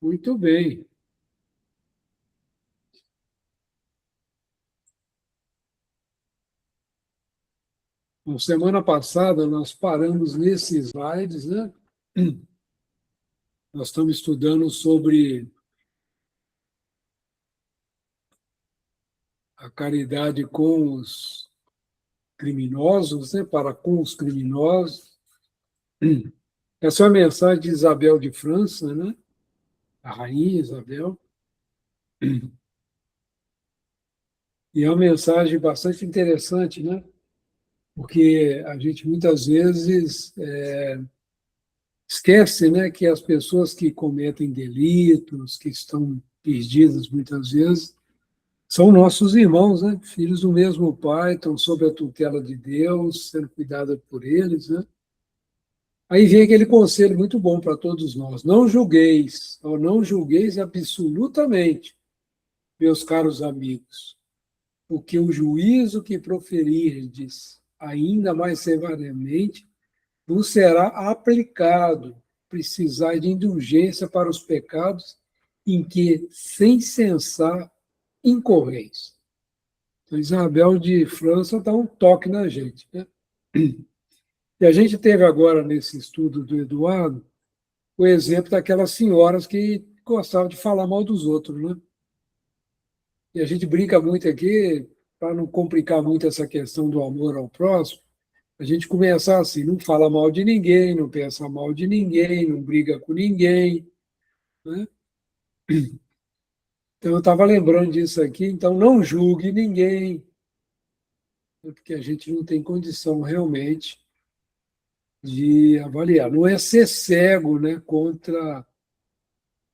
Muito bem. Na semana passada, nós paramos nesses slides, né? Nós estamos estudando sobre a caridade com os criminosos, né? Para com os criminosos. Essa é a mensagem de Isabel de França, né? A rainha Isabel. E é uma mensagem bastante interessante, né? Porque a gente muitas vezes esquece, né, que as pessoas que cometem delitos, que estão perdidas muitas vezes, são nossos irmãos, né? Filhos do mesmo pai, estão sob a tutela de Deus, sendo cuidados por eles, né? Aí vem aquele conselho muito bom para todos nós: não julgueis, ou não julgueis absolutamente, meus caros amigos, porque o juízo que proferirdes ainda mais severamente vos será aplicado. Precisai de indulgência para os pecados em que, sem cessar, incorreis. Então, Isabel de França dá um toque na gente, né? E a gente teve agora, nesse estudo do Eduardo, o exemplo daquelas senhoras que gostavam de falar mal dos outros, né? E a gente brinca muito aqui, para não complicar muito essa questão do amor ao próximo, a gente começa assim: não fala mal de ninguém, não pensa mal de ninguém, não briga com ninguém, né? Então, eu estava lembrando disso aqui, então não julgue ninguém, porque a gente não tem condição realmente de avaliar. Não é ser cego, né, contra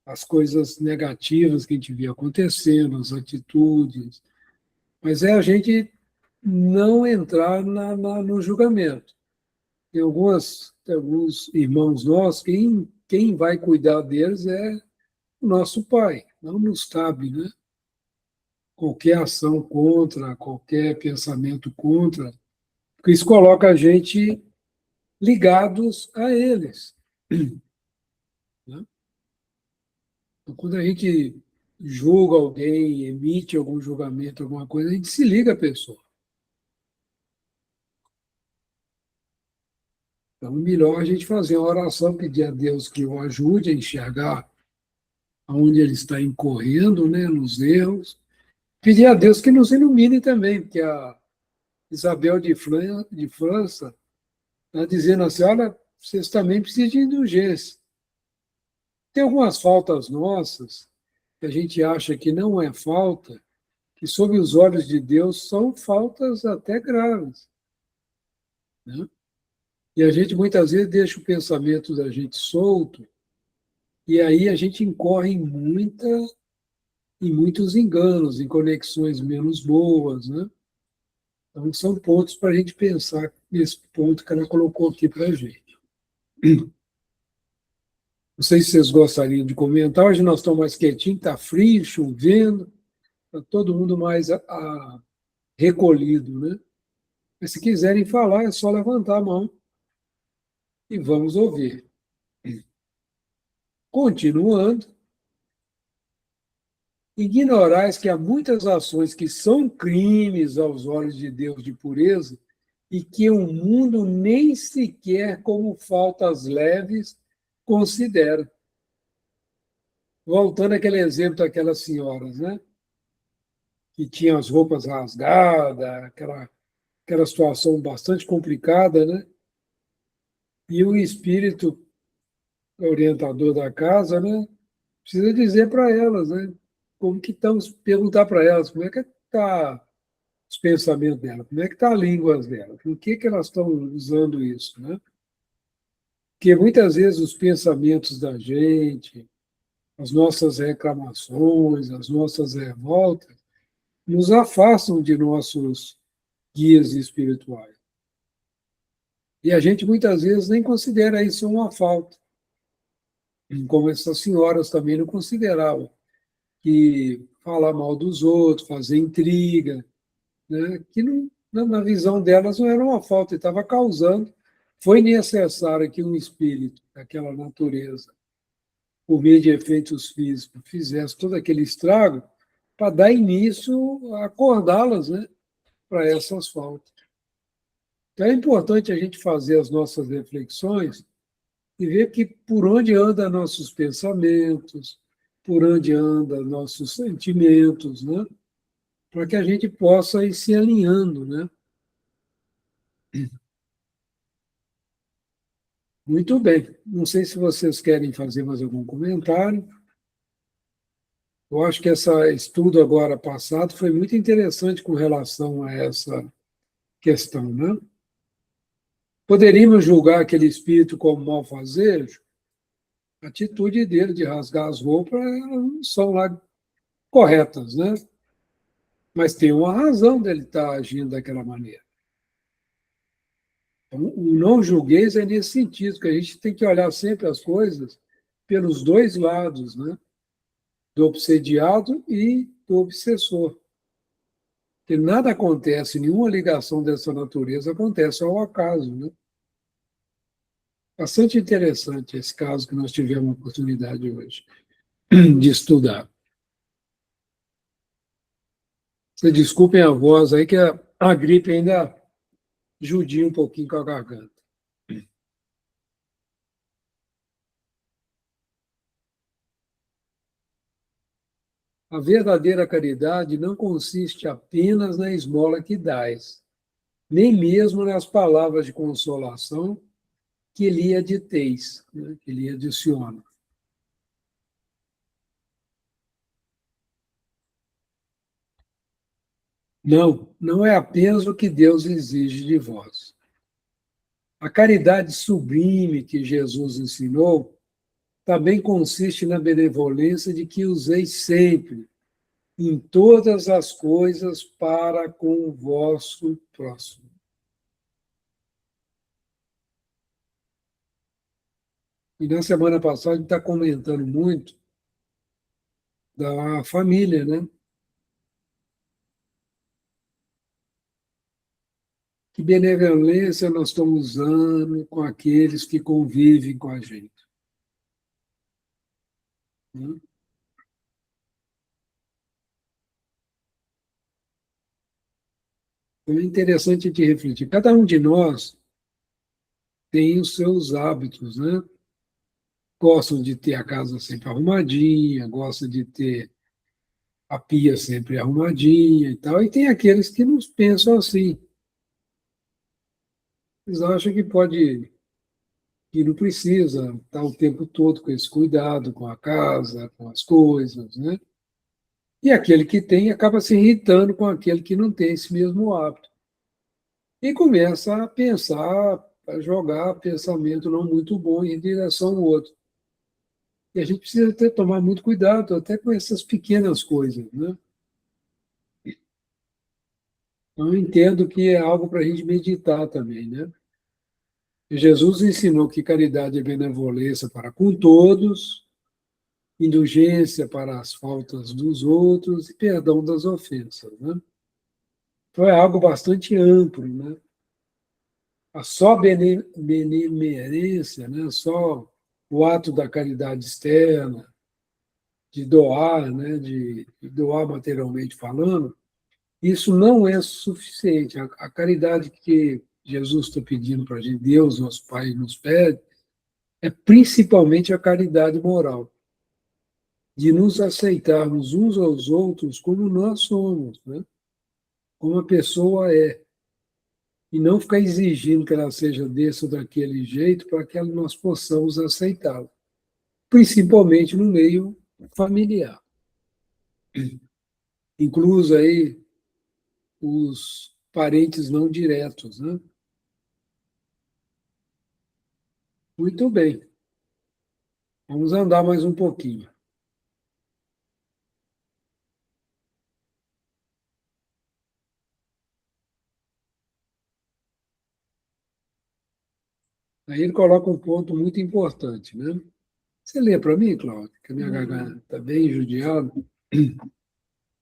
as coisas negativas que a gente via acontecendo, as atitudes, mas é a gente não entrar no julgamento. Tem alguns irmãos nossos, quem vai cuidar deles é o nosso pai. Não nos cabe, né? Qualquer ação contra, qualquer pensamento contra, porque isso coloca a gente ligados a eles, né? Então, quando a gente julga alguém, emite algum julgamento, alguma coisa, a gente se liga à pessoa. Então, melhor a gente fazer uma oração, pedir a Deus que o ajude a enxergar aonde ele está incorrendo, né, nos erros. Pedir a Deus que nos ilumine também, porque a Isabel de França está dizendo assim: olha, vocês também precisam de indulgência. Tem algumas faltas nossas que a gente acha que não é falta, que sob os olhos de Deus são faltas até graves, né? E a gente muitas vezes deixa o pensamento da gente solto, e aí a gente incorre em muitos enganos, em conexões menos boas, né? Então, são pontos para a gente pensar nesse ponto que ela colocou aqui para a gente. Não sei se vocês gostariam de comentar. Hoje nós estamos mais quietinhos, está frio, chovendo, está todo mundo mais recolhido, né? Mas se quiserem falar, é só levantar a mão e vamos ouvir. Continuando, ignorais que há muitas ações que são crimes aos olhos de Deus de pureza e que o mundo nem sequer como faltas leves considera. Voltando àquele exemplo daquelas senhoras, né? Que tinham as roupas rasgadas, aquela situação bastante complicada, né? E o espírito orientador da casa, né, precisa dizer para elas, né, como que estão, perguntar para elas como é que está os pensamentos delas, como é que está a língua delas, por que elas estão usando isso, né? Porque muitas vezes os pensamentos da gente, as nossas reclamações, as nossas revoltas, nos afastam de nossos guias espirituais. E a gente muitas vezes nem considera isso uma falta, como essas senhoras também não consideravam, que falar mal dos outros, fazer intriga, né, que não, na visão delas não era uma falta, estava causando. Foi necessário que um espírito daquela natureza por meio de efeitos físicos, fizesse todo aquele estrago, para dar início a acordá-las, né, para essas faltas. Então é importante a gente fazer as nossas reflexões e ver que por onde andam nossos pensamentos, por onde andam nossos sentimentos, né, para que a gente possa ir se alinhando, né? Muito bem. Não sei se vocês querem fazer mais algum comentário. Eu acho que esse estudo agora passado foi muito interessante com relação a essa questão, né? Poderíamos julgar aquele espírito como malfazejo? A atitude dele de rasgar as roupas não são lá corretas, né? Mas tem uma razão dele estar agindo daquela maneira. Então, o não julgueis é nesse sentido, que a gente tem que olhar sempre as coisas pelos dois lados, né? Do obsediado e do obsessor. Porque nada acontece, nenhuma ligação dessa natureza acontece ao acaso, né? Bastante interessante esse caso que nós tivemos a oportunidade hoje de estudar. Vocês desculpem a voz aí, que a gripe ainda judia um pouquinho com a garganta. A verdadeira caridade não consiste apenas na esmola que dais, nem mesmo nas palavras de consolação que lhe aditeis, né, que lhe adiciona. Não, não é apenas o que Deus exige de vós. A caridade sublime que Jesus ensinou também consiste na benevolência de que useis sempre, em todas as coisas, para com o vosso próximo. E na semana passada a gente está comentando muito da família, né? Que benevolência nós estamos usando com aqueles que convivem com a gente, né? Então é interessante de refletir. Cada um de nós tem os seus hábitos, né? Gostam de ter a casa sempre arrumadinha, gostam de ter a pia sempre arrumadinha e tal, e tem aqueles que não pensam assim. Eles acham que não precisa estar o tempo todo com esse cuidado com a casa, com as coisas, né? E aquele que tem acaba se irritando com aquele que não tem esse mesmo hábito. E começa a pensar, a jogar pensamento não muito bom em direção ao outro. E a gente precisa tomar muito cuidado até com essas pequenas coisas, né? Então, eu entendo que é algo para a gente meditar também, né? Jesus ensinou que caridade é benevolência para com todos, indulgência para as faltas dos outros e perdão das ofensas, né? Então, é algo bastante amplo, né? A só benemerência, né? Só o ato da caridade externa, de doar, né? De doar materialmente falando, isso não é suficiente. A caridade que Jesus está pedindo para a gente, Deus, nosso Pai, nos pede, é principalmente a caridade moral, de nos aceitarmos uns aos outros como nós somos, né? Como a pessoa é, e não ficar exigindo que ela seja desse ou daquele jeito para que nós possamos aceitá-la, principalmente no meio familiar. Incluso aí os parentes não diretos, né? Muito bem, vamos andar mais um pouquinho. Aí ele coloca um ponto muito importante, né? Você lê para mim, Cláudio, que a minha garganta está bem judiada.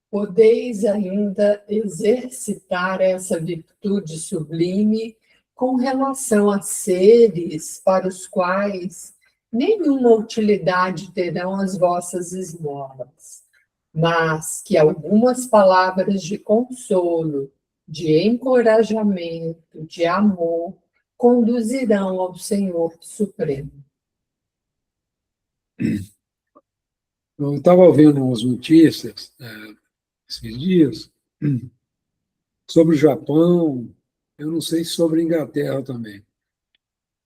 Podeis ainda exercitar essa virtude sublime com relação a seres para os quais nenhuma utilidade terão as vossas esmolas, mas que algumas palavras de consolo, de encorajamento, de amor, conduzirão ao Senhor Supremo. Eu estava vendo umas notícias esses dias sobre o Japão, eu não sei se sobre a Inglaterra também.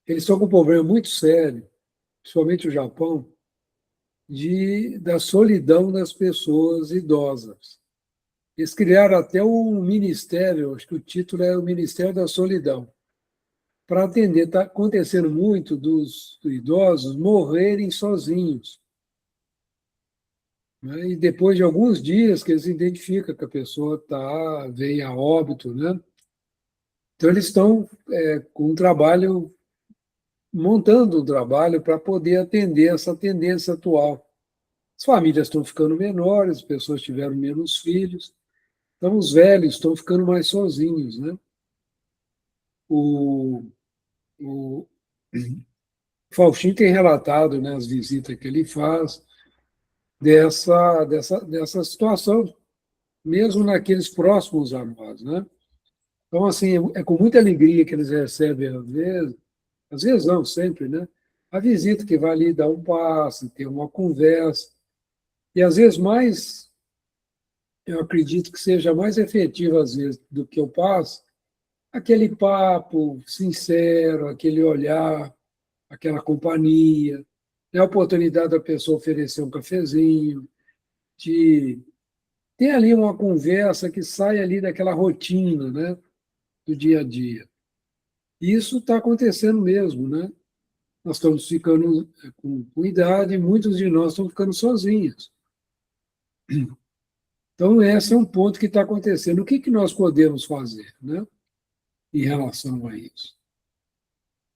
Eles estão com um problema muito sério, principalmente o Japão, da solidão das pessoas idosas. Eles criaram até um ministério, acho que o título é o Ministério da Solidão, para atender. Está acontecendo muito dos idosos morrerem sozinhos. Né? E depois de alguns dias que eles identificam que a pessoa veio a óbito, né? Então eles estão com um trabalho, montando um trabalho para poder atender essa tendência atual. As famílias estão ficando menores, as pessoas tiveram menos filhos, então os velhos estão ficando mais sozinhos, né? O Faustinho tem relatado, né, as visitas que ele faz dessa situação, mesmo naqueles próximos a nós, né? Então, assim, é com muita alegria que eles recebem, às vezes não, sempre, né? A visita que vai ali dar um passe, ter uma conversa, e às vezes mais, eu acredito que seja mais efetivo, às vezes, do que o passe, aquele papo sincero, aquele olhar, aquela companhia, é a oportunidade da pessoa oferecer um cafezinho, de ter ali uma conversa que sai ali daquela rotina, né, do dia a dia. E isso está acontecendo mesmo, né? Nós estamos ficando com idade e muitos de nós estão ficando sozinhos. Então, esse é um ponto que está acontecendo. O que nós podemos fazer, né, em relação a isso?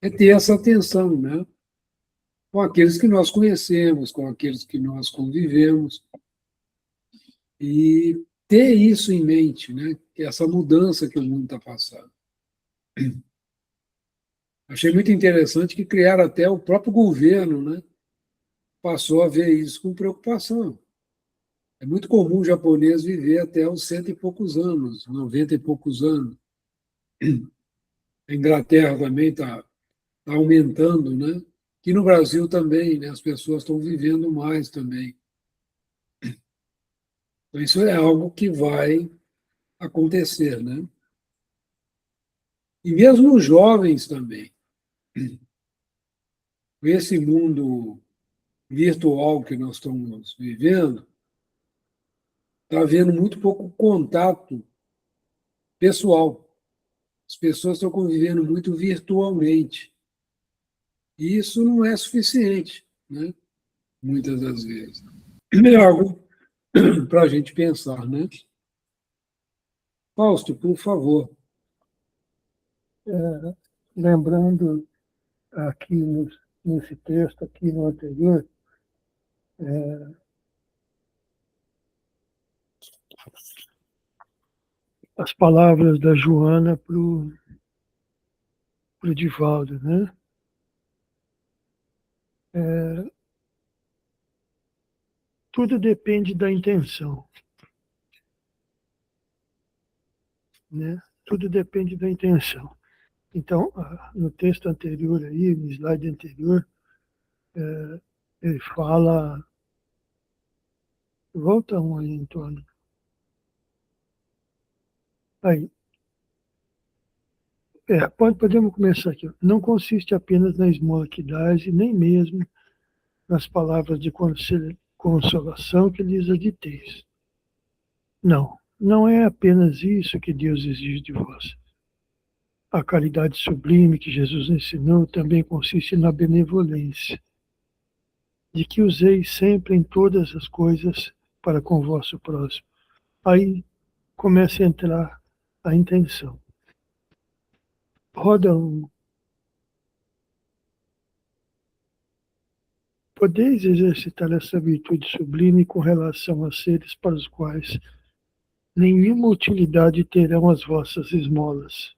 É ter essa atenção, né, com aqueles que nós conhecemos, com aqueles que nós convivemos, e ter isso em mente, né, que é essa mudança que o mundo está passando. Achei muito interessante que criaram até o próprio governo, né, passou a ver isso com preocupação. É muito comum o japonês viver até os 100 e poucos anos, 90 e poucos anos. A Inglaterra também está aumentando, né? Aqui no Brasil também, né? As pessoas estão vivendo mais também. Então, isso é algo que vai acontecer, né? E mesmo os jovens também. Com esse mundo virtual que nós estamos vivendo, está havendo muito pouco contato pessoal. As pessoas estão convivendo muito virtualmente. E isso não é suficiente, né? Muitas das vezes. É algo para a gente pensar, né? Fausto, por favor. Lembrando aqui nesse texto, aqui no anterior, as palavras da Joana para o Divaldo, né? Tudo depende da intenção, né? Tudo depende da intenção. Então, no texto anterior aí, no slide anterior, ele fala... Volta um aí, Antônio. Aí. Podemos começar aqui. Não consiste apenas na esmola que dás, e nem mesmo nas palavras de consolação que lhes aditeis. Não, não é apenas isso que Deus exige de vós. A caridade sublime que Jesus ensinou também consiste na benevolência, de que useis sempre em todas as coisas para com o vosso próximo. Aí começa a entrar a intenção. Roda um. Podeis exercitar essa virtude sublime com relação a seres para os quais nenhuma utilidade terão as vossas esmolas,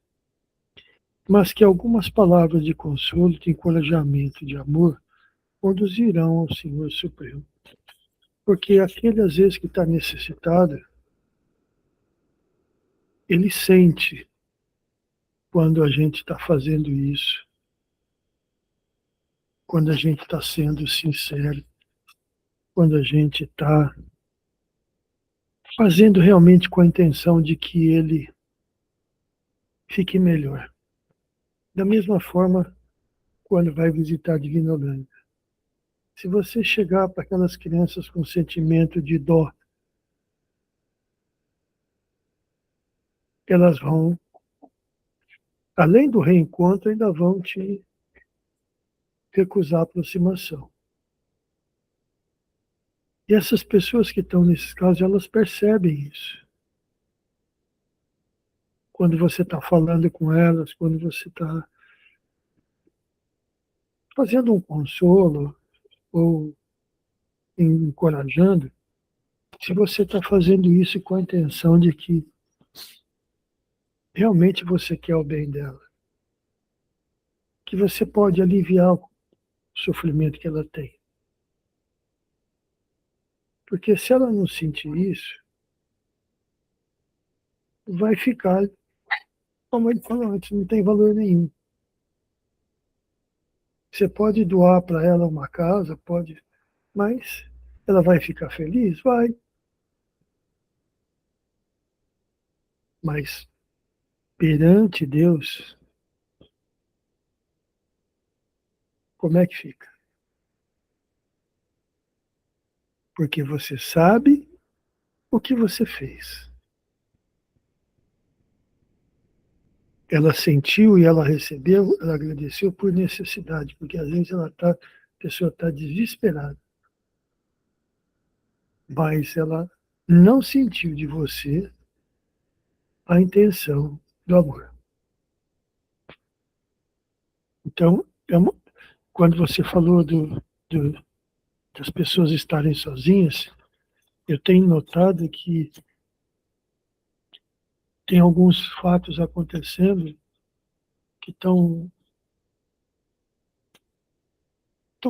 mas que algumas palavras de consolo, de encorajamento, de amor, conduzirão ao Senhor Supremo. Porque aquele, às vezes, que está necessitado, ele sente quando a gente está fazendo isso, quando a gente está sendo sincero, quando a gente está fazendo realmente com a intenção de que ele fique melhor. Da mesma forma, quando vai visitar a Divinolândia. Se você chegar para aquelas crianças com sentimento de dó, elas vão, além do reencontro, ainda vão te recusar a aproximação. E essas pessoas que estão nesses casos, elas percebem isso. Quando você está falando com elas, quando você está fazendo um consolo ou encorajando, se você está fazendo isso com a intenção de que realmente você quer o bem dela, que você pode aliviar o sofrimento que ela tem. Porque se ela não sentir isso, vai ficar, como ele falou antes, não tem valor nenhum. Você pode doar para ela uma casa, pode, mas ela vai ficar feliz? Vai. Mas perante Deus, como é que fica? Porque você sabe o que você fez. Ela sentiu e ela recebeu, ela agradeceu por necessidade, porque às vezes a pessoa está desesperada, mas ela não sentiu de você a intenção do amor. Então, quando você falou das pessoas estarem sozinhas, eu tenho notado que tem alguns fatos acontecendo que estão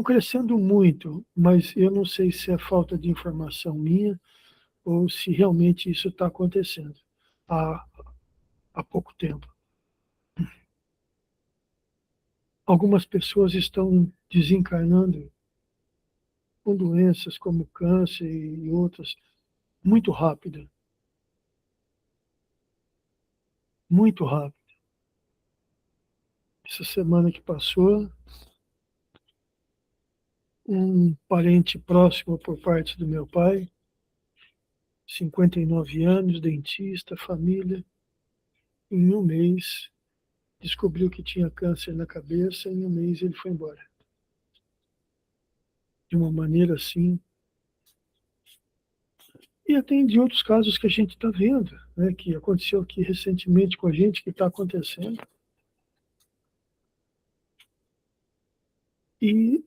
crescendo muito, mas eu não sei se é falta de informação minha ou se realmente isso está acontecendo há, há pouco tempo. Algumas pessoas estão desencarnando com doenças como câncer e outras muito rápido, muito rápido. Essa semana que passou, um parente próximo por parte do meu pai, 59 anos, dentista, família, em um mês descobriu que tinha câncer na cabeça, em um mês ele foi embora. De uma maneira assim. E até de outros casos que a gente está vendo, né, que aconteceu aqui recentemente com a gente, que está acontecendo. E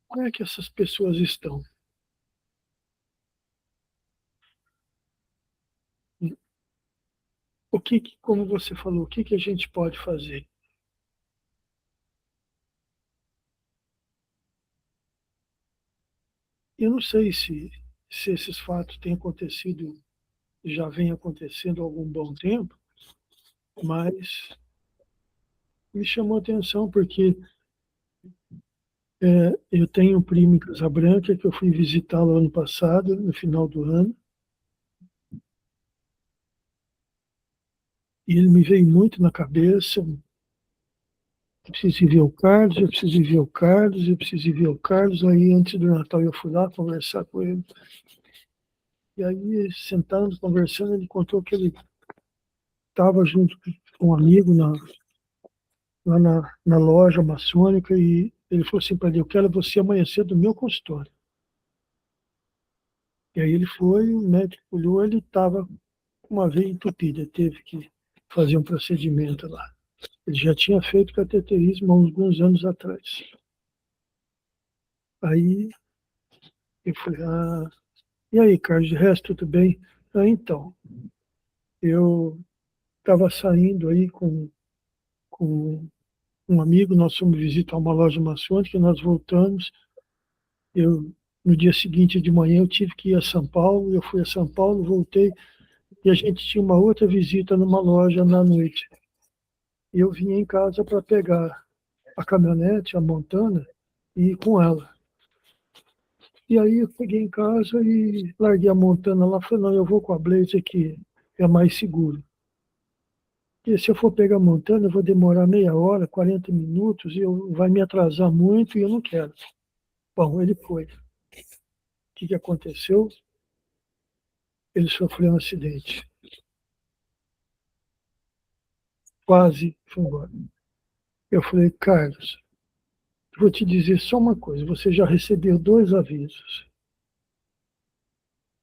como é que essas pessoas estão? Como você falou, o que a gente pode fazer? Eu não sei se esses fatos têm acontecido, já vem acontecendo há algum bom tempo, mas me chamou a atenção porque eu tenho um primo em Casabranca que eu fui visitá-lo ano passado, no final do ano, e ele me veio muito na cabeça. Eu preciso ir ver o Carlos, eu preciso ir ver o Carlos, eu preciso ir ver o Carlos. Aí, antes do Natal, eu fui lá conversar com ele. E aí, sentando, conversando, ele contou que ele estava junto com um amigo lá na loja maçônica e ele falou assim para ele: eu quero você amanhecer do meu consultório. E aí ele foi, o médico olhou, ele estava com uma veia entupida, teve que fazer um procedimento lá. Ele já tinha feito cateterismo há alguns anos atrás. Aí eu falei: e aí, Carlos, de resto tudo bem? Então, eu estava saindo aí com um amigo, nós fomos visitar uma loja maçônica, nós voltamos, no dia seguinte de manhã eu tive que ir a São Paulo, eu fui a São Paulo, voltei, e a gente tinha uma outra visita numa loja na noite. E eu vinha em casa para pegar a caminhonete, a Montana, e ir com ela. E aí eu peguei em casa e larguei a Montana lá, falei, não, eu vou com a Blazer que é mais seguro. E se eu for pegar a Montana, eu vou demorar meia hora, 40 minutos, e vai me atrasar muito e eu não quero. Bom, ele foi. O que aconteceu? Ele sofreu um acidente. Quase foi embora. Eu falei, Carlos, vou te dizer só uma coisa, você já recebeu 2 avisos.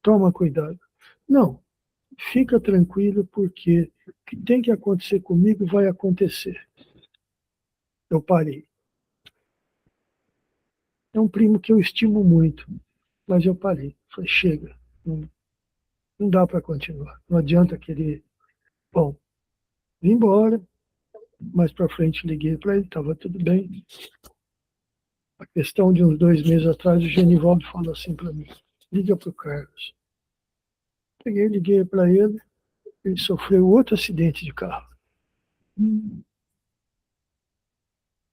Toma cuidado. Não, fica tranquilo, porque o que tem que acontecer comigo vai acontecer. Eu parei. É um primo que eu estimo muito, mas eu parei. Falei, chega, não dá para continuar. Não adianta querer. Bom, vim embora. Mais para frente liguei para ele, estava tudo bem. A questão de uns 2 meses atrás, o Genivaldo falou assim para mim, liga para o Carlos. Peguei, liguei para ele, ele sofreu outro acidente de carro.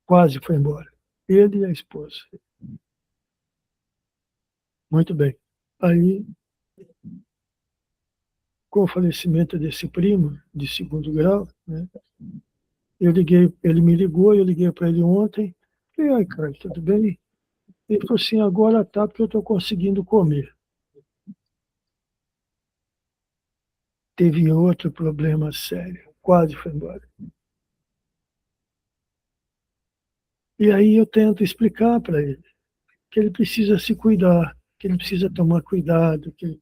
Quase foi embora. Ele e a esposa. Muito bem. Aí, com o falecimento desse primo, de 2º grau, né, ele me ligou, eu liguei para ele ontem. Falei, ai, Carlos, tudo bem? Ele falou assim, agora tá, porque eu estou conseguindo comer. Teve outro problema sério, quase foi embora. E aí eu tento explicar para ele que ele precisa se cuidar, que ele precisa tomar cuidado, que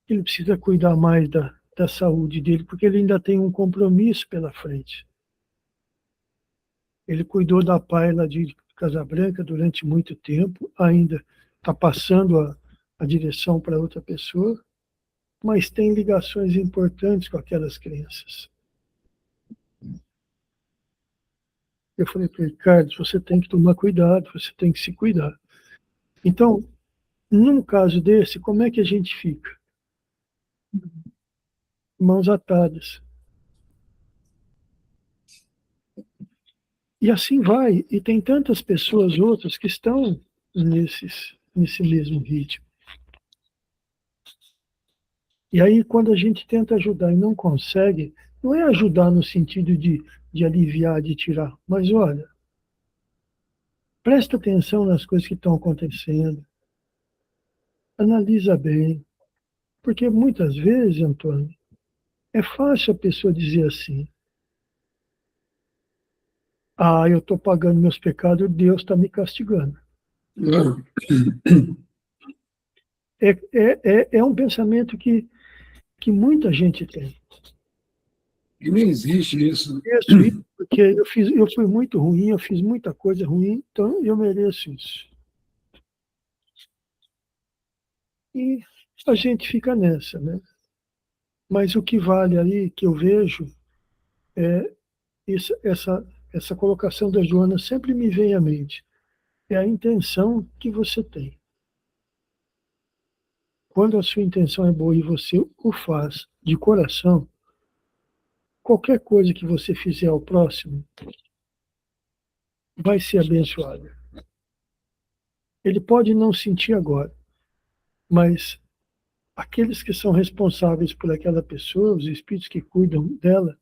ele precisa cuidar mais da saúde dele, porque ele ainda tem um compromisso pela frente. Ele cuidou da Paila de Casabranca durante muito tempo, ainda está passando a direção para outra pessoa, mas tem ligações importantes com aquelas crianças. Eu falei para ele, Carlos, você tem que tomar cuidado, você tem que se cuidar. Então, num caso desse, como é que a gente fica? Mãos atadas. E assim vai. E tem tantas pessoas outras que estão nesse mesmo ritmo. E aí, quando a gente tenta ajudar e não consegue, não é ajudar no sentido de aliviar, de tirar, mas olha, presta atenção nas coisas que estão acontecendo, analisa bem, porque muitas vezes, Antônio, é fácil a pessoa dizer assim, ah, eu estou pagando meus pecados, Deus está me castigando. É um pensamento que muita gente tem. E não existe isso. Isso, porque eu fui muito ruim, eu fiz muita coisa ruim, então eu mereço isso. E a gente fica nessa, né? Mas o que vale aí, que eu vejo, é essa colocação da Joana sempre me vem à mente. É a intenção que você tem. Quando a sua intenção é boa e você o faz de coração, qualquer coisa que você fizer ao próximo vai ser abençoada. Ele pode não sentir agora, mas aqueles que são responsáveis por aquela pessoa, os espíritos que cuidam dela,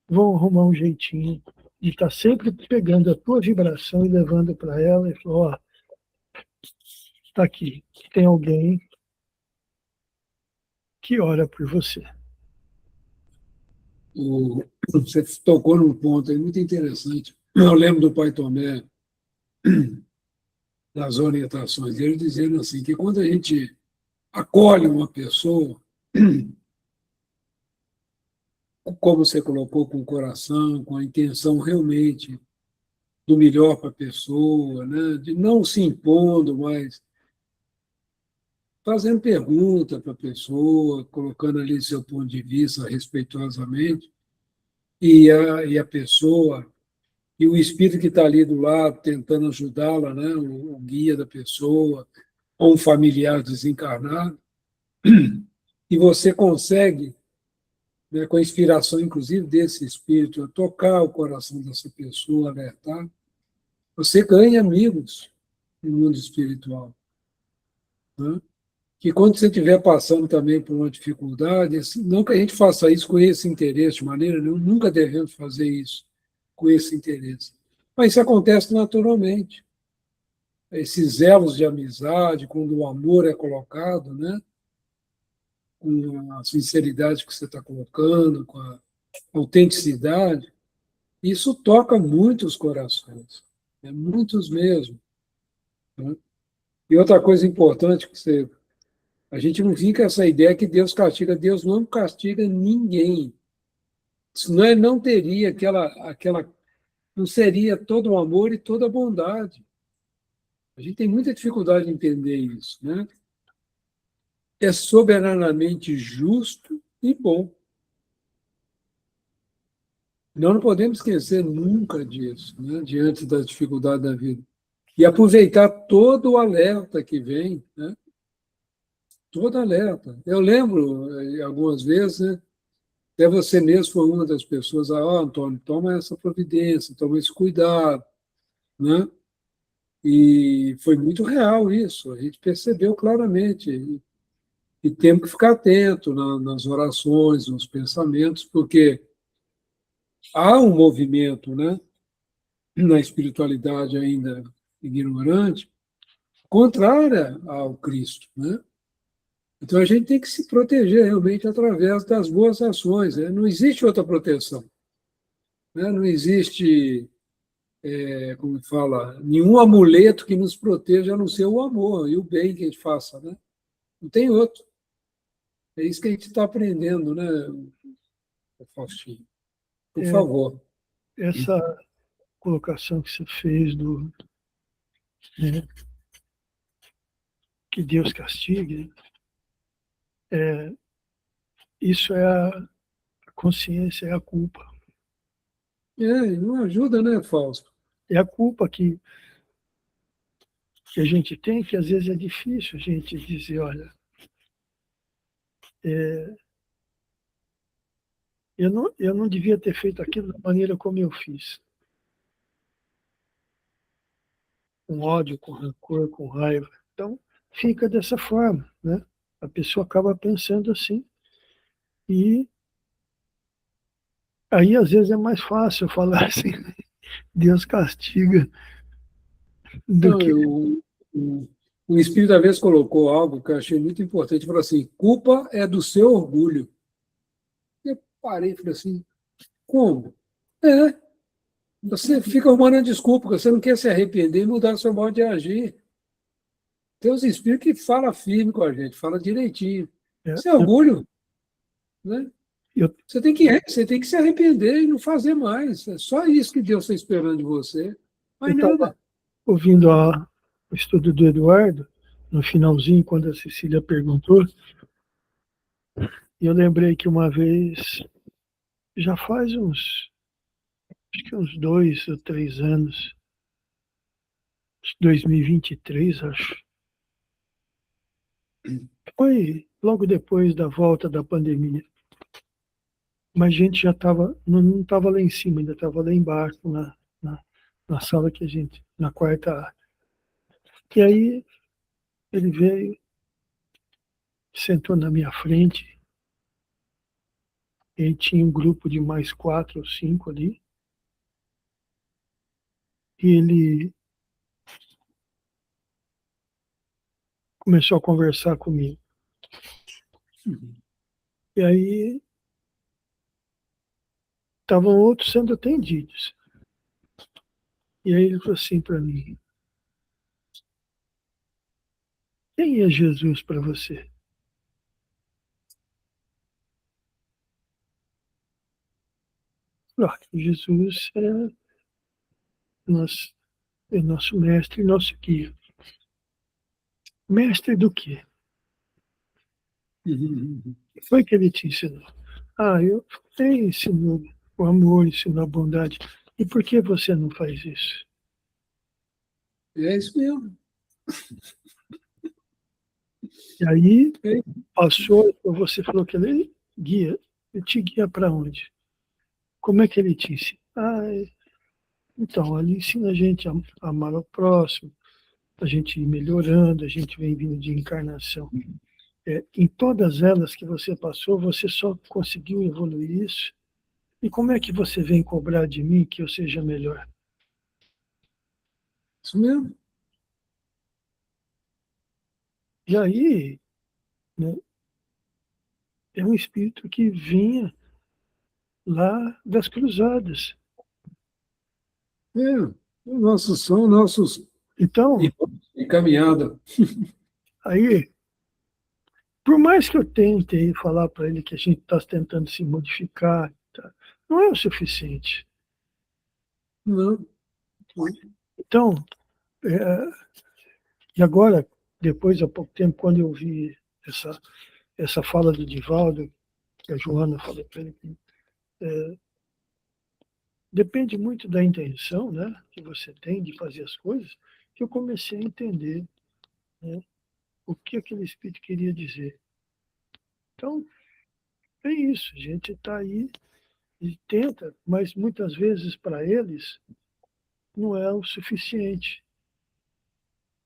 vão arrumar um jeitinho de estar sempre pegando a tua vibração e levando para ela e falar, ó, está aqui, tem alguém que ora por você. Você tocou num ponto aí muito interessante. Eu lembro do Pai Tomé, das orientações dele, dizendo assim, que quando a gente acolhe uma pessoa, como você colocou, com o coração, com a intenção realmente do melhor para a pessoa, né? De não se impondo, mas fazendo pergunta para a pessoa, colocando ali seu ponto de vista respeitosamente, e a pessoa e o espírito que está ali do lado tentando ajudá-la, né, o guia da pessoa, ou um familiar desencarnado, e você consegue, né, com a inspiração, inclusive, desse espírito, tocar o coração dessa pessoa, alertar, você ganha amigos no mundo espiritual. Né? Que quando você estiver passando também por uma dificuldade, não que a gente faça isso com esse interesse, de maneira nenhuma, nunca devemos fazer isso com esse interesse. Mas isso acontece naturalmente. Esses elos de amizade, quando o amor é colocado, né? Com a sinceridade que você está colocando, com a autenticidade, isso toca muitos corações, né? Muitos mesmo. Né? E outra coisa importante que a gente não fica essa ideia que Deus castiga. Deus não castiga ninguém. Senão ele não teria não seria todo o amor e toda a bondade. A gente tem muita dificuldade de entender isso, né? É soberanamente justo e bom. Nós não podemos esquecer nunca disso, né? Diante das dificuldades da vida. E aproveitar todo o alerta que vem, né? Todo alerta. Eu lembro, algumas vezes, né? Até você mesmo foi uma das pessoas, Antônio, toma essa providência, toma esse cuidado, né? E foi muito real isso, a gente percebeu claramente. E temos que ficar atento nas orações, nos pensamentos, porque há um movimento, né, na espiritualidade ainda ignorante, contrária ao Cristo, né? Então a gente tem que se proteger realmente através das boas ações, né? Não existe outra proteção, né? Não existe, como fala, nenhum amuleto que nos proteja a não ser o amor e o bem que a gente faça, né? Não tem outro. É isso que a gente está aprendendo, né, Faustinho? Por favor. Essa colocação que você fez né, que Deus castigue, isso é a consciência, é a culpa. Não ajuda, né, Fausto? É a culpa que a gente tem, que às vezes é difícil a gente dizer, olha, eu não devia ter feito aquilo da maneira como eu fiz. Com ódio, com rancor, com raiva. Então, fica dessa forma, né? A pessoa acaba pensando assim. E aí, às vezes, é mais fácil falar assim, Deus castiga, do Não, que... o Espírito, às vezes, colocou algo que eu achei muito importante. Falou assim, culpa é do seu orgulho. Eu parei e falei assim, como? Você fica arrumando desculpa, porque você não quer se arrepender e mudar seu modo de agir. Tem os Espíritos que falam firme com a gente, fala direitinho. Isso é orgulho, né? Você tem que se arrepender e não fazer mais. É só isso que Deus está esperando de você. Eu Mais estava nada. ouvindo o estudo do Eduardo, no finalzinho, quando a Cecília perguntou, e eu lembrei que uma vez, já faz acho que uns 2 ou 3 anos, 2023, acho, foi logo depois da volta da pandemia. Mas a gente já não estava lá em cima, ainda estava lá embaixo, na sala que a gente, na quarta área. E aí ele veio, sentou na minha frente, e tinha um grupo de mais 4 ou 5 ali, e ele começou a conversar comigo. E aí estavam outros sendo atendidos. E aí ele falou assim para mim, quem é Jesus para você? Claro, Jesus é nosso mestre e nosso guia. Mestre do quê? O que foi que ele te ensinou? Ele ensinou o amor, ensinou a bondade. E por que você não faz isso? É isso mesmo. E aí, É. passou, você falou que ele guia. Ele te guia para onde? Como é que ele te ensina? Então, ele ensina a gente a amar o próximo, a gente ir melhorando, a gente vem vindo de encarnação. Em todas elas que você passou, você só conseguiu evoluir isso. E como é que você vem cobrar de mim que eu seja melhor? Isso mesmo. E aí, né, é um espírito que vinha lá das cruzadas. São nossos Então, irmãos de caminhada. aí, por mais que eu tente falar para ele que a gente está tentando se modificar, tá, não é o suficiente. Não. Então, é, e agora, depois, há pouco tempo, quando eu vi essa fala do Divaldo, que a Joana falou para ele, depende muito da intenção, né, que você tem de fazer as coisas, que eu comecei a entender, né, o que aquele espírito queria dizer. Então, é isso, a gente está aí e tenta, mas muitas vezes para eles não é o suficiente.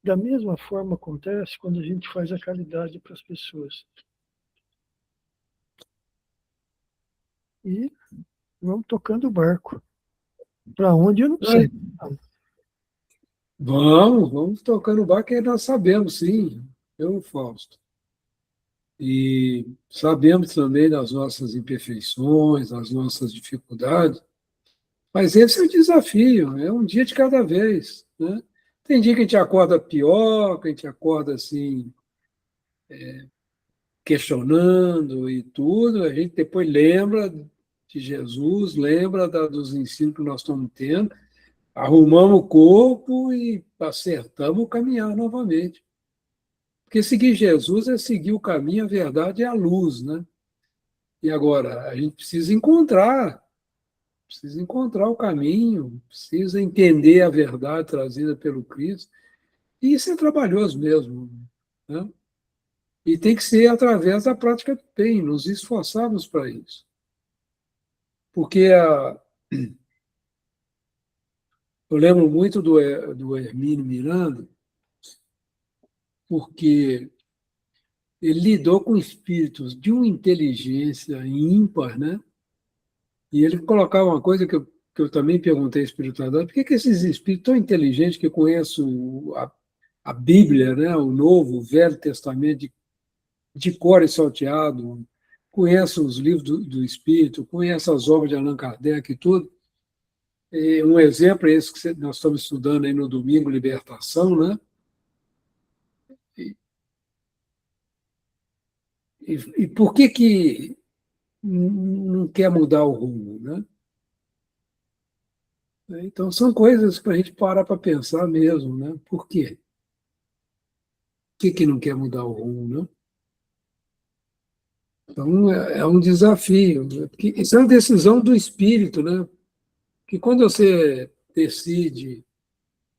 Da mesma forma acontece quando a gente faz a caridade para as pessoas. E vamos tocando o barco. Para onde eu não sei. Vamos tocando o barco, que nós sabemos, sim, eu, Fausto. E sabemos também das nossas imperfeições, das nossas dificuldades, mas esse é o desafio, é um dia de cada vez, né? Tem dia que a gente acorda pior, que a gente acorda assim, questionando e tudo, a gente depois lembra de Jesus, lembra dos ensinos que nós estamos tendo, arrumamos o corpo e acertamos o caminhar novamente. Porque seguir Jesus é seguir o caminho, a verdade e a luz, né? E agora, a gente precisa encontrar o caminho, precisa entender a verdade trazida pelo Cristo. E isso é trabalhoso mesmo, né? E tem que ser através da prática do bem, nos esforçarmos para isso. Porque eu lembro muito do Hermínio Miranda, porque ele lidou com espíritos de uma inteligência ímpar, né? E ele colocava uma coisa que eu também perguntei à espiritualidade: por que esses espíritos tão inteligentes que conhecem a Bíblia, né? O Novo, o Velho Testamento, de cor e salteado, conhecem os livros do Espírito, conhecem as obras de Allan Kardec e tudo. E um exemplo é esse que nós estamos estudando aí no domingo, Libertação, né? E, e por que não quer mudar o rumo, né? Então, são coisas para a gente parar para pensar mesmo, né? Por quê? Por que não quer mudar o rumo, né? Então, é um desafio, né? Porque isso é uma decisão do espírito, né? Que quando você decide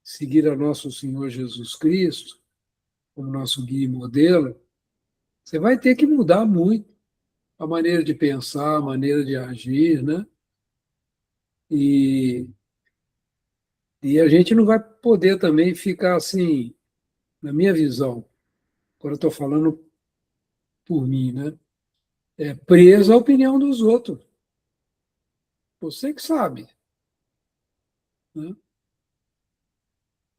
seguir a nosso Senhor Jesus Cristo como nosso guia e modelo, você vai ter que mudar muito a maneira de pensar, a maneira de agir, né? E, e a gente não vai poder também ficar assim, na minha visão, agora eu estou falando por mim, né? Preso à opinião dos outros. Você que sabe, né?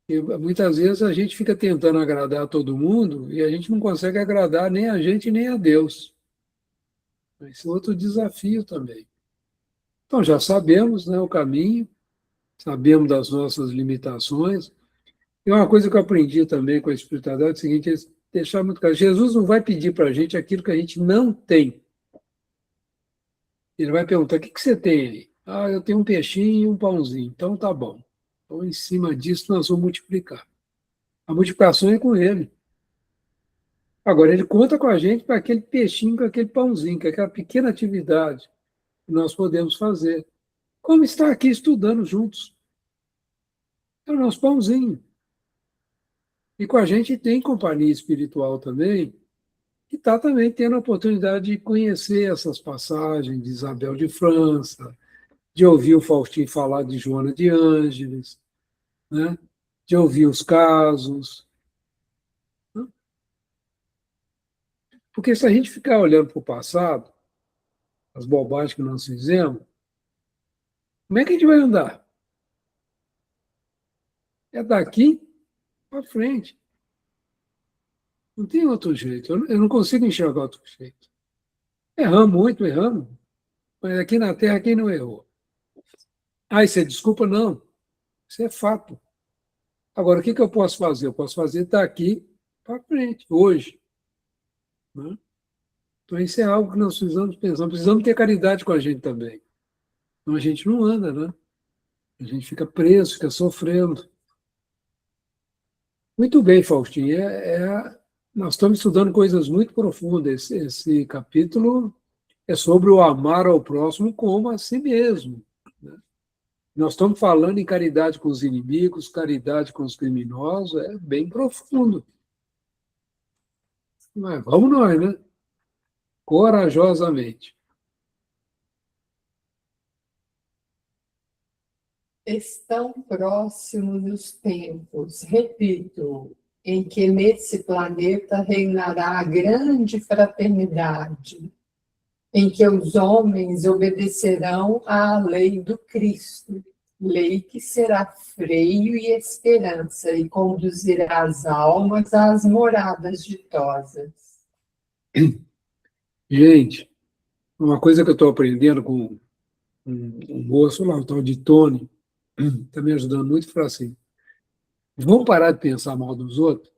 E muitas vezes a gente fica tentando agradar todo mundo e a gente não consegue agradar nem a gente nem a Deus. Esse é outro desafio também. Então já sabemos, né, o caminho, sabemos das nossas limitações. E uma coisa que eu aprendi também com a espiritualidade é o seguinte: é deixar muito claro: Jesus não vai pedir para a gente aquilo que a gente não tem. Ele vai perguntar: o que você tem aí? Ah, eu tenho um peixinho e um pãozinho. Então tá bom. Então, em cima disso, nós vamos multiplicar. A multiplicação é com ele. Agora, ele conta com a gente para aquele peixinho, com aquele pãozinho, com aquela pequena atividade que nós podemos fazer. como estar aqui estudando juntos. É o nosso pãozinho. E com a gente tem companhia espiritual também, que está também tendo a oportunidade de conhecer essas passagens de Isabel de França, de ouvir o Faustinho falar de Joana de Ângeles, né? De ouvir os casos. Né? Porque se a gente ficar olhando para o passado, as bobagens que nós fizemos, como é que a gente vai andar? É daqui para frente. Não tem outro jeito. Eu não consigo enxergar outro jeito. Erramos muito, erramos. Mas aqui na Terra, quem não errou? Ah, isso é desculpa? Não. Isso é fato. Agora, o que eu posso fazer? Eu posso fazer daqui para frente, hoje. Né? Então, isso é algo que nós precisamos pensar. Precisamos ter caridade com a gente também. Então, a gente não anda, né? A gente fica preso, fica sofrendo. Muito bem, Faustinho. Nós estamos estudando coisas muito profundas. Esse capítulo é sobre o amar ao próximo como a si mesmo. Né? Nós estamos falando em caridade com os inimigos, caridade com os criminosos, é bem profundo. Mas vamos nós, né? Corajosamente. Estão próximos os tempos, repito, em que nesse planeta reinará a grande fraternidade, em que os homens obedecerão à lei do Cristo, lei que será freio e esperança e conduzirá as almas às moradas ditosas. Gente, uma coisa que eu estou aprendendo com um moço lá, o tal de Tony, está me ajudando muito, falar assim, vamos parar de pensar mal dos outros?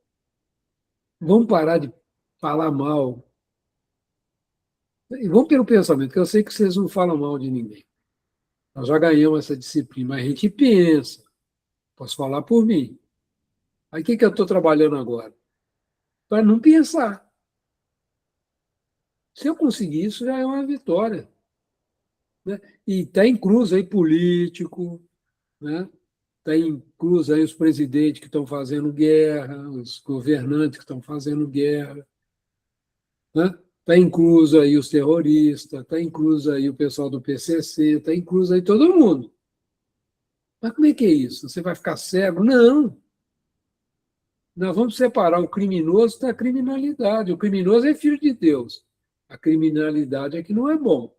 Vamos parar de falar mal? E vamos pelo pensamento, que eu sei que vocês não falam mal de ninguém. Nós já ganhamos essa disciplina, mas a gente pensa. Posso falar por mim. Aí o que eu estou trabalhando agora? Para não pensar. Se eu conseguir isso, já é uma vitória. Né? E está incluso aí político, né? Está incluso aí os presidentes que estão fazendo guerra, os governantes que estão fazendo guerra. Né? Está incluso aí os terroristas, está incluso aí o pessoal do PCC, está incluso aí todo mundo. Mas como é que é isso? Você vai ficar cego? Não. Nós vamos separar o criminoso da criminalidade. O criminoso é filho de Deus. A criminalidade é que não é bom.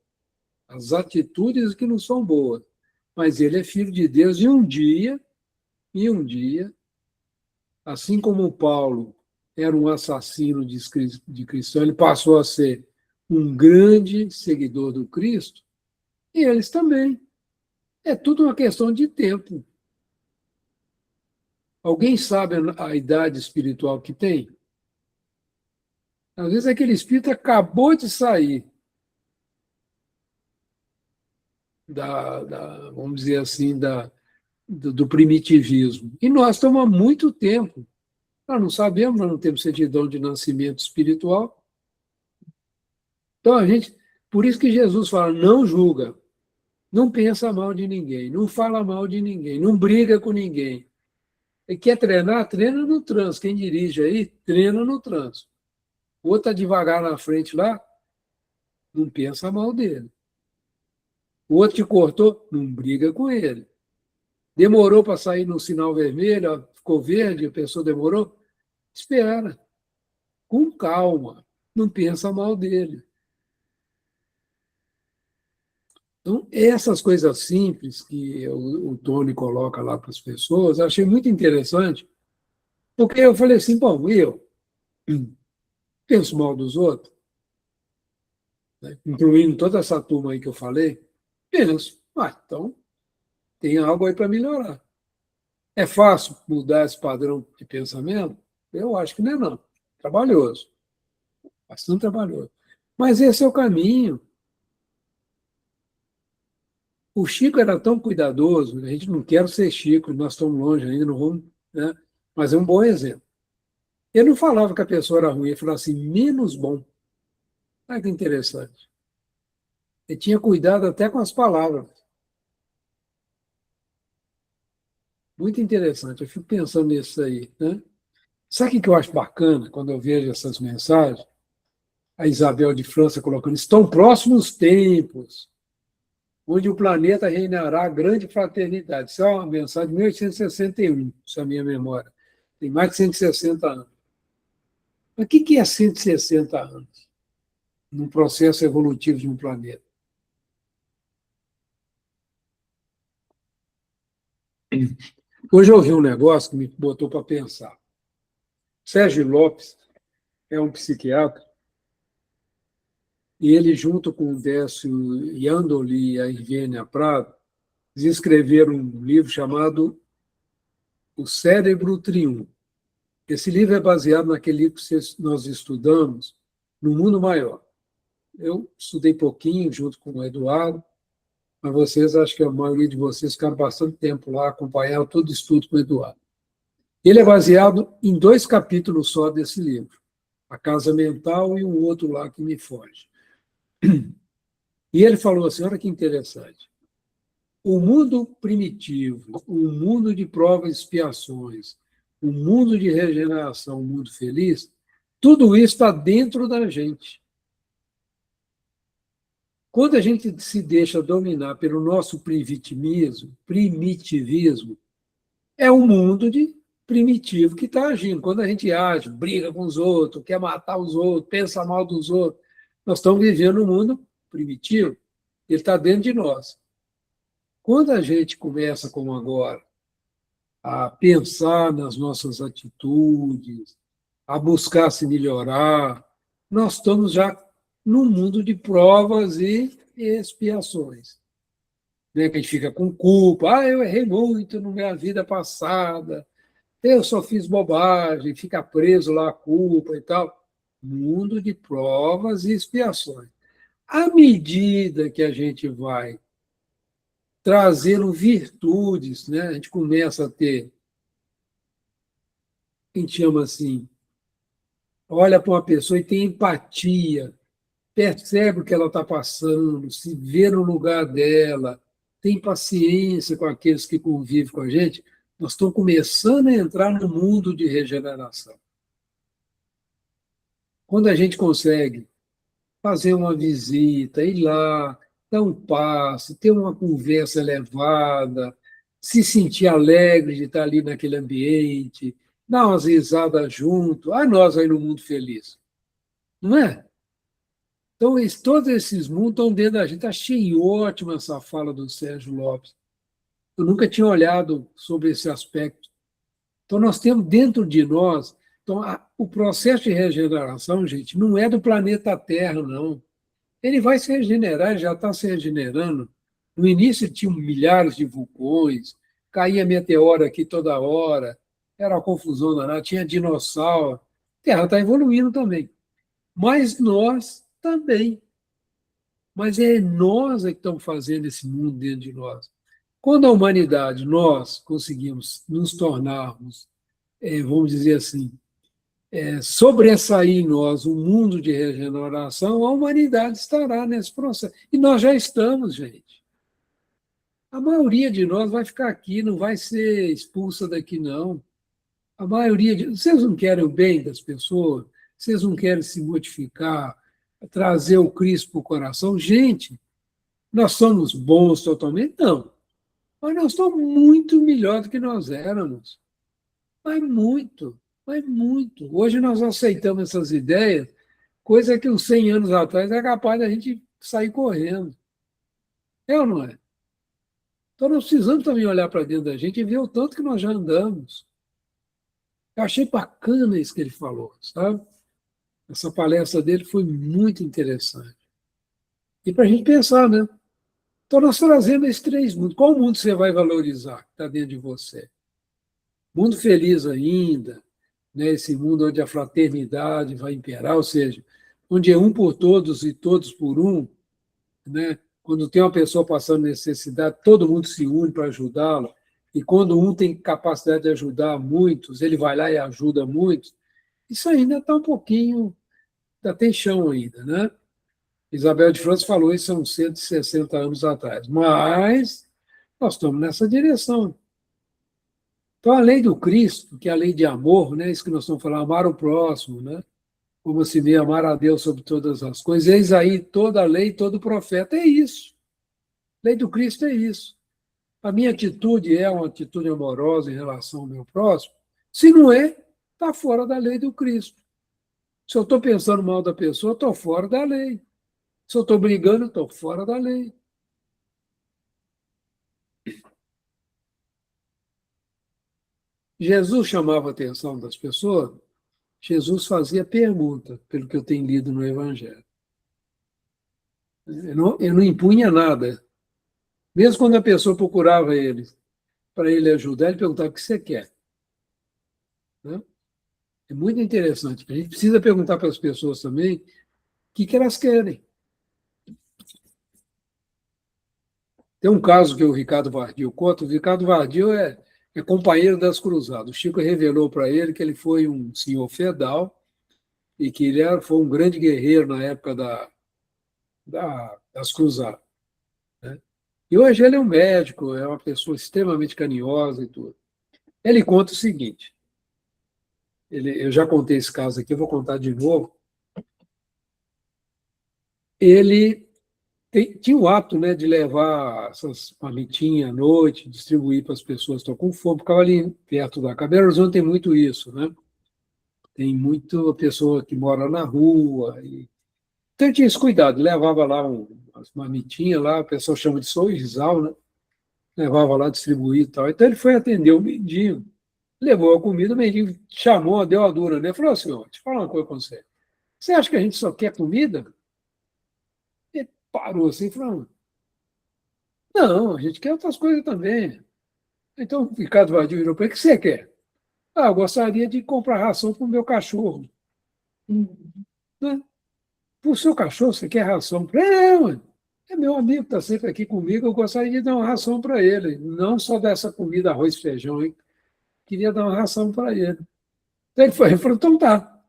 As atitudes que não são boas. Mas ele é filho de Deus e um dia, assim como o Paulo era um assassino de cristão, ele passou a ser um grande seguidor do Cristo, e eles também. É tudo uma questão de tempo. Alguém sabe a idade espiritual que tem? Às vezes aquele espírito acabou de sair vamos dizer assim, do primitivismo. E nós estamos há muito tempo. Nós não sabemos, nós não temos certidão de nascimento espiritual. Então, por isso que Jesus fala, não julga, não pensa mal de ninguém, não fala mal de ninguém, não briga com ninguém. E quer treinar? Treina no trânsito. Quem dirige aí, treina no trânsito. O outro está devagar na frente lá, não pensa mal dele. O outro te cortou, não briga com ele. Demorou para sair no sinal vermelho, ficou verde, a pessoa demorou. Espera, com calma, não pensa mal dele. Então, essas coisas simples que o Tony coloca lá para as pessoas, eu achei muito interessante, porque eu falei assim, bom, eu penso mal dos outros, né, incluindo toda essa turma aí que eu falei, penso, então tem algo aí para melhorar. É fácil mudar esse padrão de pensamento? Eu acho que não é não. Trabalhoso, bastante trabalhoso. Mas esse é o caminho. O Chico era tão cuidadoso, a gente não quer ser Chico, nós estamos longe ainda, não vamos, né? Mas é um bom exemplo. Ele não falava que a pessoa era ruim, ele falava assim, menos bom. Olha que interessante. Ele tinha cuidado até com as palavras. Muito interessante. Eu fico pensando nisso aí, né? Sabe o que eu acho bacana quando eu vejo essas mensagens? A Isabel de França colocando: estão próximos tempos, onde o planeta reinará a grande fraternidade. Isso é uma mensagem de 1861, se é a minha memória. Tem mais de 160 anos. Mas o que é 160 anos num processo evolutivo de um planeta? Hoje eu ouvi um negócio que me botou para pensar. Sérgio Lopes é um psiquiatra e ele, junto com o Décio Iandoli e a Ivênia Prado, eles escreveram um livro chamado O Cérebro Triunfo. Esse livro é baseado naquele livro que nós estudamos, No Mundo Maior. Eu estudei pouquinho junto com o Eduardo, mas vocês, acho que a maioria de vocês ficaram bastante tempo lá, acompanharam todo o estudo com o Eduardo. Ele é baseado em 2 capítulos só desse livro, A Casa Mental e um outro lá que me foge. E ele falou assim, olha que interessante, o mundo primitivo, o mundo de provas e expiações, o mundo de regeneração, o mundo feliz, tudo isso está dentro da gente. Quando a gente se deixa dominar pelo nosso primitivismo, é um mundo de primitivo que está agindo. Quando a gente age, briga com os outros, quer matar os outros, pensa mal dos outros, nós estamos vivendo um mundo primitivo. Ele está dentro de nós. Quando a gente começa, como agora, a pensar nas nossas atitudes, a buscar se melhorar, nós estamos já num mundo de provas e expiações. Né? Que a gente fica com culpa. Eu errei muito na minha vida passada, eu só fiz bobagem, fica preso lá a culpa e tal. Mundo de provas e expiações. À medida que a gente vai trazendo virtudes, né? A gente começa a ter, a gente chama assim, olha para uma pessoa e tem empatia, percebe o que ela está passando, se vê no lugar dela, tem paciência com aqueles que convivem com a gente, nós estamos começando a entrar no mundo de regeneração. Quando a gente consegue fazer uma visita, ir lá, dar um passo, ter uma conversa elevada, se sentir alegre de estar ali naquele ambiente, dar umas risadas junto, nós aí no mundo feliz. Não é? Então, todos esses mundos estão dentro da gente. Achei ótima essa fala do Sérgio Lopes. Eu nunca tinha olhado sobre esse aspecto. Então, nós temos dentro de nós. Então, o processo de regeneração, gente, não é do planeta Terra, não. Ele vai se regenerar, ele já está se regenerando. No início tinha milhares de vulcões, caía meteoro aqui toda hora, era uma confusão danada, tinha dinossauro. A Terra está evoluindo também. Mas nós também. Mas é nós que estamos fazendo esse mundo dentro de nós. Quando a humanidade, nós conseguimos nos tornarmos, vamos dizer assim, sobressair em nós um mundo de regeneração, a humanidade estará nesse processo. E nós já estamos, gente. A maioria de nós vai ficar aqui, não vai ser expulsa daqui, não. A maioria de... Vocês não querem o bem das pessoas? Vocês não querem se modificar, trazer o Cristo para o coração? Gente, nós somos bons totalmente? Não. Mas nós estamos muito melhor do que nós éramos. Mas muito, mas muito. Hoje nós aceitamos essas ideias, coisa que uns 100 anos atrás era capaz da gente sair correndo. É ou não é? Então nós precisamos também olhar para dentro da gente e ver o tanto que nós já andamos. Eu achei bacana isso que ele falou, sabe? Essa palestra dele foi muito interessante. E para a gente pensar, né? Então nós trazemos esses 3 mundos. Qual mundo você vai valorizar que está dentro de você? Mundo feliz ainda, né? Esse mundo onde a fraternidade vai imperar, ou seja, onde é um por todos e todos por um, né? Quando tem uma pessoa passando necessidade, todo mundo se une para ajudá-la, e quando um tem capacidade de ajudar muitos, ele vai lá e ajuda muitos. Isso ainda está um pouquinho, ainda tem chão ainda, né? Isabel de França falou isso há uns 160 anos atrás, mas nós estamos nessa direção. Então, a lei do Cristo, que é a lei de amor, né? Isso que nós estamos falando, amar o próximo, né? Como se vê amar a Deus sobre todas as coisas. Eis aí toda a lei, todo profeta. É isso. A lei do Cristo é isso. A minha atitude é uma atitude amorosa em relação ao meu próximo? Se não é, está fora da lei do Cristo. Se eu estou pensando mal da pessoa, estou fora da lei. Se eu estou brigando, estou fora da lei. Jesus chamava a atenção das pessoas, Jesus fazia pergunta, pelo que eu tenho lido no Evangelho. Eu não impunha nada. Mesmo quando a pessoa procurava ele, para ele ajudar, ele perguntava o que você quer. Né? É muito interessante. A gente precisa perguntar para as pessoas também o que elas querem. Tem um caso que o Ricardo Vardio conta. O Ricardo Vardio é companheiro das cruzadas. O Chico revelou para ele que ele foi um senhor feudal e que foi um grande guerreiro na época das cruzadas. Né? E hoje ele é um médico, é uma pessoa extremamente carinhosa e tudo. Ele conta o seguinte, eu já contei esse caso aqui, eu vou contar de novo. Ele tinha o hábito, né, de levar essas marmitinhas à noite, distribuir para as pessoas que estão com fome, ficava ali perto da casa. Belo Horizonte tem muito isso, né? Tem muita pessoa que mora na rua. Então, eu tinha esse cuidado, levava lá umas marmitinhas, lá, o pessoal chama de sorrisal, né? Levava lá, distribuir e tal. Então, ele foi atender o mendigo, levou a comida, o mendigo chamou, deu a dura, né? Falou assim, ó, deixa eu falar uma coisa com você. Você acha que a gente só quer comida? Ele parou assim e falou, não, a gente quer outras coisas também. Então, o Ricardo Vadio virou para ele, o que você quer? Ah, eu gostaria de comprar ração para o meu cachorro. Né? Para o seu cachorro, você quer ração? Mano, é meu amigo, está sempre aqui comigo, eu gostaria de dar uma ração para ele. Não só dessa comida, arroz e feijão, hein? Queria dar uma ração para ele. Então, ele falou, então tá.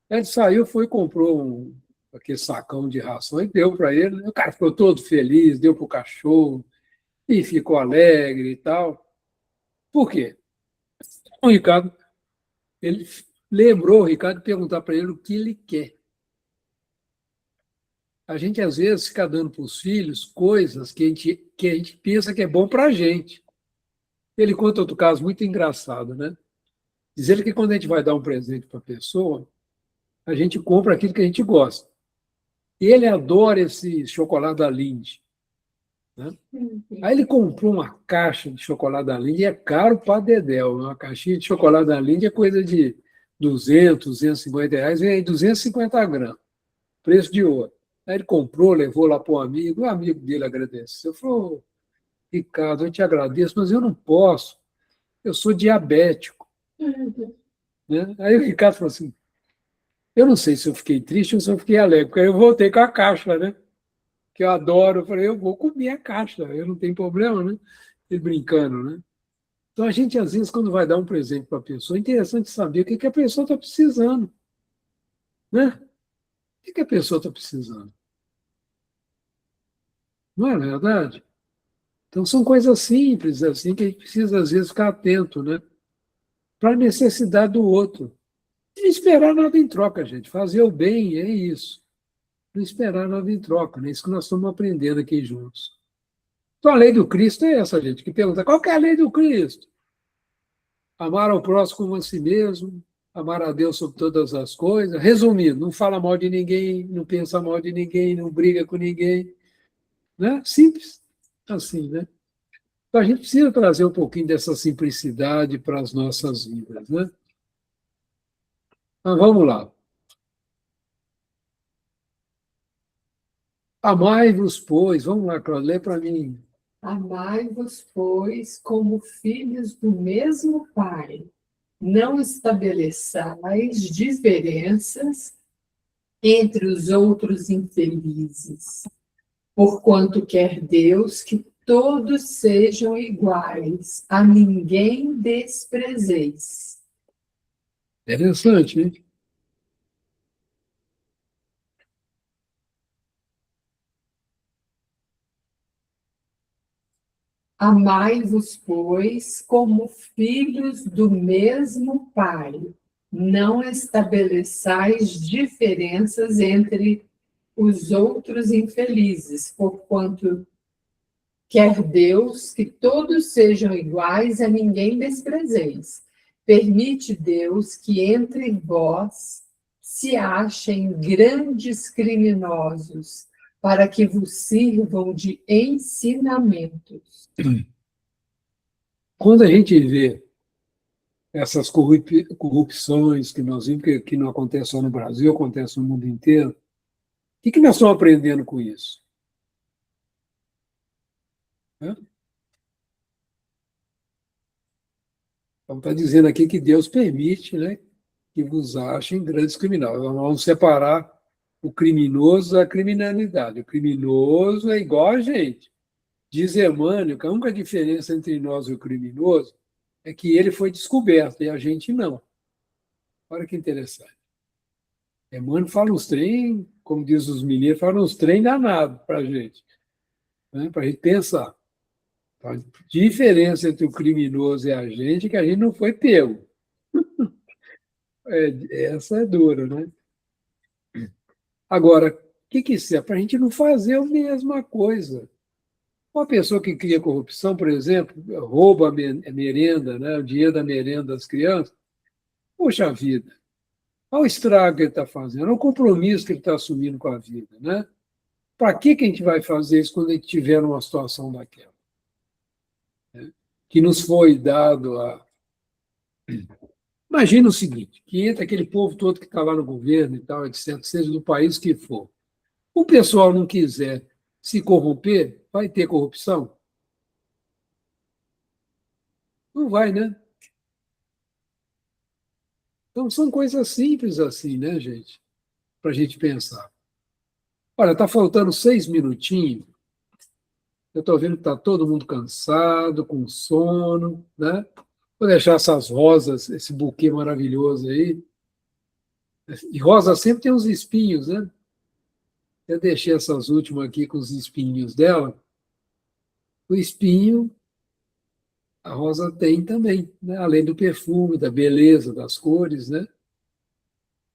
Ele saiu, foi e comprou aquele sacão de ração e deu para ele. Né? O cara ficou todo feliz, deu para o cachorro e ficou alegre e tal. Por quê? O Ricardo, ele lembrou o Ricardo de perguntar para ele o que ele quer. A gente, às vezes, fica dando para os filhos coisas que a gente pensa que é bom para a gente. Ele conta outro caso muito engraçado, né? Diz ele que quando a gente vai dar um presente para a pessoa, a gente compra aquilo que a gente gosta. E ele adora esse chocolate da Lindt. Né? Aí ele comprou uma caixa de chocolate da Lindt, e é caro para dedéu. Uma caixinha de chocolate da Lindt é coisa de 200, R$ 250, vem aí 250 gramas, preço de ouro. Aí ele comprou, levou lá para o amigo dele agradeceu. Falou, Ricardo, eu te agradeço, mas eu não posso, eu sou diabético. Né? Aí o Ricardo falou assim, eu não sei se eu fiquei triste ou se eu fiquei alegre, porque aí eu voltei com a caixa, né? Que eu adoro. Eu falei, eu vou comer a caixa, eu não tenho problema, né? Ele brincando, né? Então, a gente, às vezes, quando vai dar um presente para a pessoa, é interessante saber o que a pessoa está precisando. Né? O que a pessoa está precisando? Não é verdade? Então, são coisas simples, assim, que a gente precisa, às vezes, ficar atento, né? Para a necessidade do outro. E não esperar nada em troca, gente. Fazer o bem é isso. Não esperar nada em troca, né? Isso que nós estamos aprendendo aqui juntos. Então, a lei do Cristo é essa, gente, que pergunta, qual que é a lei do Cristo? Amar ao próximo como a si mesmo, amar a Deus sobre todas as coisas. Resumindo, não fala mal de ninguém, não pensa mal de ninguém, não briga com ninguém. Né? Simples, assim, né? Então, a gente precisa trazer um pouquinho dessa simplicidade para as nossas vidas, né? Mas vamos lá. Amai-vos, pois, vamos lá, Cláudia, lê para mim. Amai-vos, pois, como filhos do mesmo Pai. Não estabeleçais diferenças entre os outros infelizes, porquanto quer Deus que todos sejam iguais, a ninguém desprezeis. Interessante, hein? Amai-vos, pois, como filhos do mesmo Pai. Não estabeleçais diferenças entre os outros infelizes, porquanto quer Deus que todos sejam iguais, a ninguém desprezeis. Permite Deus que entre vós se achem grandes criminosos, para que vos sirvam de ensinamentos. Quando a gente vê essas corrupções que nós vimos, que não acontece só no Brasil, acontece no mundo inteiro, o que nós estamos aprendendo com isso? Então, está dizendo aqui que Deus permite, né, que vos achem grandes criminosos. Vamos separar o criminoso da criminalidade. O criminoso é igual a gente. Diz Emmanuel que a única diferença entre nós e o criminoso é que ele foi descoberto e a gente não. Olha que interessante. Emmanuel fala uns trem, como diz os mineiros, fala uns trem danados para a gente, né, para a gente pensar. A diferença entre o criminoso e a gente é que a gente não foi pego. Essa é dura, né? Agora, o que isso é? Para a gente não fazer a mesma coisa. Uma pessoa que cria corrupção, por exemplo, rouba a merenda, né, o dinheiro da merenda das crianças, poxa vida, olha o estrago que ele está fazendo, olha o compromisso que ele está assumindo com a vida. Né? Para que a gente vai fazer isso quando a gente tiver uma situação daquela? Né? Que nos foi dado a... Imagina o seguinte, que entra aquele povo todo que está lá no governo e tal, etc., seja do país que for. O pessoal não quiser se corromper, vai ter corrupção? Não vai, né? Então, são coisas simples assim, né, gente? Para a gente pensar. Olha, está faltando 6 minutinhos. Eu estou vendo que está todo mundo cansado, com sono, né? Vou deixar essas rosas, esse buquê maravilhoso aí. E rosa sempre tem uns espinhos, né? Eu deixei essas últimas aqui com os espinhos dela. O espinho, a rosa tem também, né? Além do perfume, da beleza, das cores, né?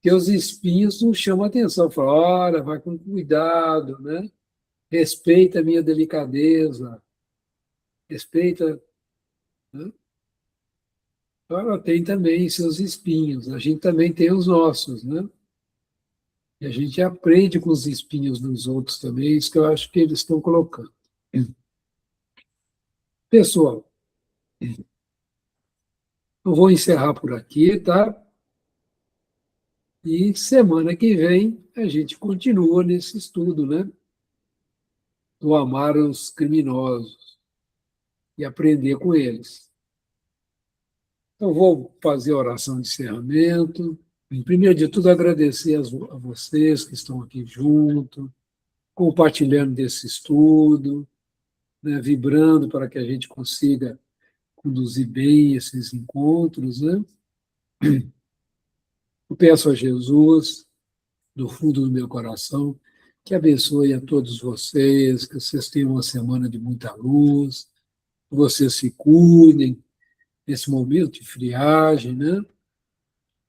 Que os espinhos não chamam a atenção. Fala, olha, vai com cuidado, né? Respeita a minha delicadeza, respeita. Né? Então, ela tem também seus espinhos, a gente também tem os nossos, né? E a gente aprende com os espinhos dos outros também, isso que eu acho que eles estão colocando. Pessoal, eu vou encerrar por aqui, tá? E semana que vem a gente continua nesse estudo, né? Do amar os criminosos e aprender com eles. Então, vou fazer a oração de encerramento. Em primeiro de tudo, agradecer a vocês que estão aqui junto, compartilhando desse estudo, né, vibrando para que a gente consiga conduzir bem esses encontros. Né? Eu peço a Jesus, do fundo do meu coração, que abençoe a todos vocês, que vocês tenham uma semana de muita luz, que vocês se cuidem nesse momento de friagem, né?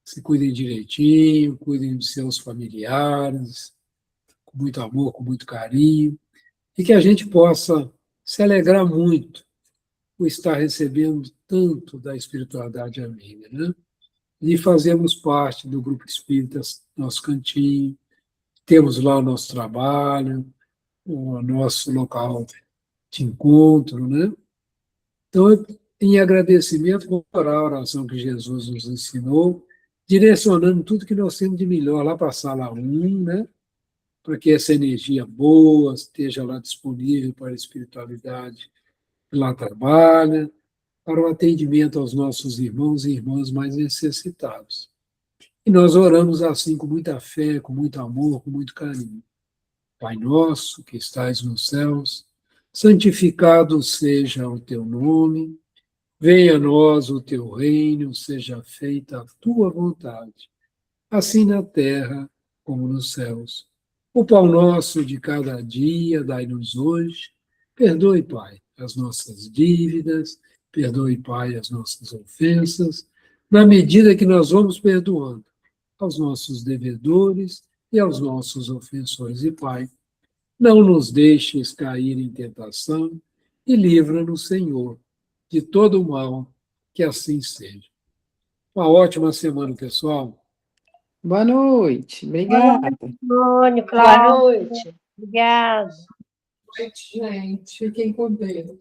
Se cuidem direitinho, cuidem dos seus familiares, com muito amor, com muito carinho, e que a gente possa se alegrar muito por estar recebendo tanto da espiritualidade amiga, né? E fazemos parte do Grupo Espírita Nosso Cantinho, temos lá o nosso trabalho, o nosso local de encontro, né? Então, em agradecimento, vou orar a oração que Jesus nos ensinou, direcionando tudo que nós temos de melhor lá para a sala 1, né? Para que essa energia boa esteja lá disponível para a espiritualidade que lá trabalha, para o atendimento aos nossos irmãos e irmãs mais necessitados. E nós oramos assim com muita fé, com muito amor, com muito carinho. Pai nosso, que estais nos céus, santificado seja o teu nome, venha a nós o teu reino, seja feita a tua vontade, assim na terra como nos céus. O pão nosso de cada dia dai-nos hoje, perdoe, Pai, as nossas dívidas, perdoe, Pai, as nossas ofensas, na medida que nós vamos perdoando aos nossos devedores e aos nossos ofensores. E, Pai, não nos deixes cair em tentação e livra-nos, Senhor, de todo o mal, que assim seja. Uma ótima semana, pessoal. Boa noite. Boa Obrigada. noite, Mônica, Boa Cláudia. noite. Obrigada. Gente, fiquem com Deus.